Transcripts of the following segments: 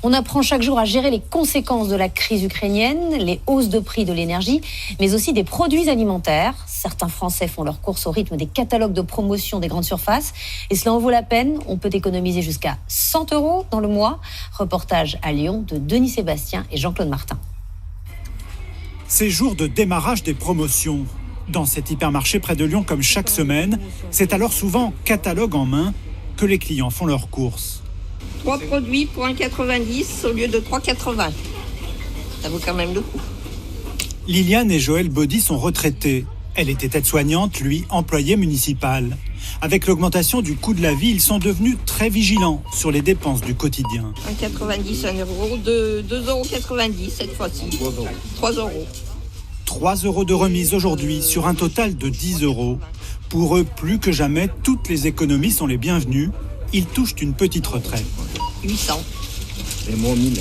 On apprend chaque jour à gérer les conséquences de la crise ukrainienne, les hausses de prix de l'énergie, mais aussi des produits alimentaires. Certains Français font leurs courses au rythme des catalogues de promotion des grandes surfaces. Et cela en vaut la peine. On peut économiser jusqu'à 100 € dans le mois. Reportage à Lyon de Denis Sébastien et Jean-Claude Martin. C'est jour de démarrage des promotions. Dans cet hypermarché près de Lyon, comme chaque semaine, c'est alors souvent catalogue en main que les clients font leurs courses. 3 produits pour 1,90 au lieu de 3,80. Ça vaut quand même le coup. Liliane et Joël Baudy sont retraités. Elle était aide-soignante, lui, employé municipal. Avec l'augmentation du coût de la vie, ils sont devenus très vigilants sur les dépenses du quotidien. 1,90, 1 euro, 2,90 € cette fois-ci. 3 €. 3 € de remise aujourd'hui sur un total de 10 €. Pour eux, plus que jamais, toutes les économies sont les bienvenues. Ils touchent une petite retraite. 800. Et moi 1000.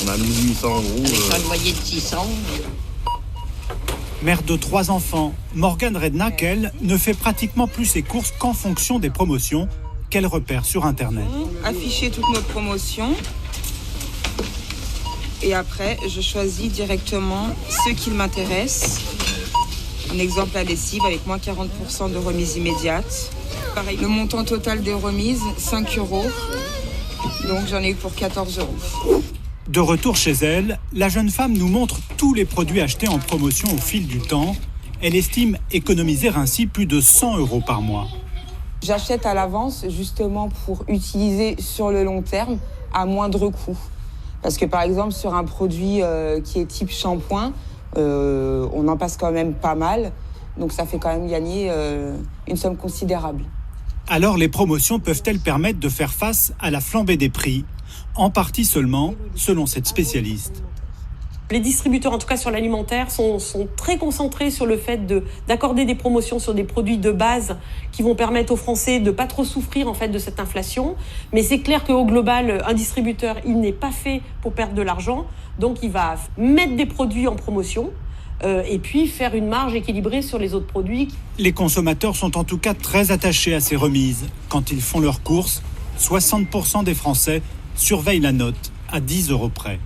On a 1800 €. Avec un loyer de 600. Mère de 3 enfants, Morgane Rednack, elle, ne fait pratiquement plus ses courses qu'en fonction des promotions qu'elle repère sur Internet. Afficher toutes nos promotions. Et après, je choisis directement ceux qui m'intéressent. Un exemple, la lessive avec moins 40% de remise immédiate. Pareil, le montant total des remises, 5 €. Donc j'en ai eu pour 14 €. De retour chez elle, la jeune femme nous montre tous les produits achetés en promotion au fil du temps. Elle estime économiser ainsi plus de 100 € par mois. J'achète à l'avance justement pour utiliser sur le long terme à moindre coût. Parce que par exemple sur un produit qui est type shampoing, on en passe quand même pas mal. Donc ça fait quand même gagner une somme considérable. Alors les promotions peuvent-elles permettre de faire face à la flambée des prix ? En partie seulement, selon cette spécialiste. Les distributeurs, en tout cas sur l'alimentaire, sont très concentrés sur le fait d'accorder des promotions sur des produits de base qui vont permettre aux Français de ne pas trop souffrir en fait, de cette inflation. Mais c'est clair qu'au global, un distributeur, il n'est pas fait pour perdre de l'argent. Donc il va mettre des produits en promotion et puis faire une marge équilibrée sur les autres produits. Les consommateurs sont en tout cas très attachés à ces remises. Quand ils font leurs courses, 60% des Français surveillent la note à 10 € près.